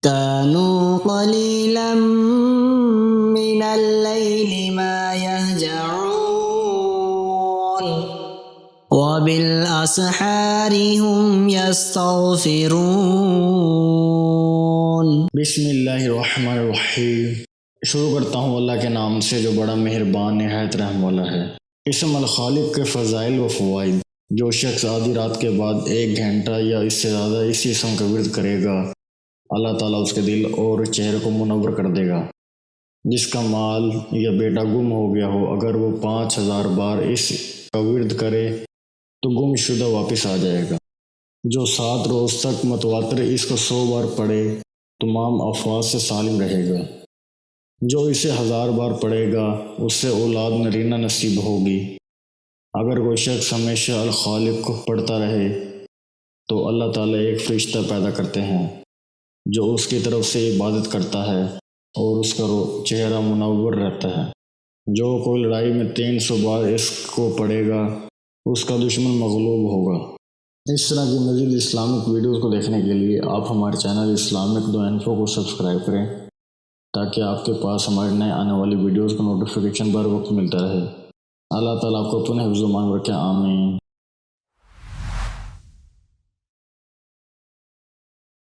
كانوا قليلا من الليل ما يهجعون وبالأسحار هم يستغفرون۔ بسم اللہ الرحمن الرحیم۔ شروع کرتا ہوں اللہ کے نام سے جو بڑا مہربان نہایت رحم والا ہے۔ اسم الخالق کے فضائل و فوائد۔ جو شخص آدھی رات کے بعد 1 گھنٹہ یا اس سے زیادہ اسی اسم کا ورد کرے گا، اللہ تعالیٰ اس کے دل اور چہرے کو منور کر دے گا۔ جس کا مال یا بیٹا گم ہو گیا ہو، اگر وہ 5000 بار اس کا ورد کرے تو گم شدہ واپس آ جائے گا۔ جو 7 روز تک متواتر اس کو 100 بار پڑھے تمام افواج سے سالم رہے گا۔ جو اسے 1000 بار پڑھے گا اس سے اولاد نرینہ نصیب ہوگی۔ اگر کوئی شخص ہمیشہ الخالق کو پڑھتا رہے تو اللہ تعالیٰ ایک فرشتہ پیدا کرتے ہیں جو اس کی طرف سے عبادت کرتا ہے اور اس کا چہرہ منور رہتا ہے۔ جو کوئی لڑائی میں 300 بار اس کو پڑھے گا اس کا دشمن مغلوب ہوگا۔ اس طرح کی مزید اسلامک ویڈیوز کو دیکھنے کے لیے آپ ہمارے چینل اسلامک دو انفو کو سبسکرائب کریں تاکہ آپ کے پاس ہمارے نئے آنے والی ویڈیوز کا نوٹیفیکیشن بر وقت ملتا رہے۔ اللہ تعالیٰ آپ کو اپنے حفظ و امان رکھے، آمین۔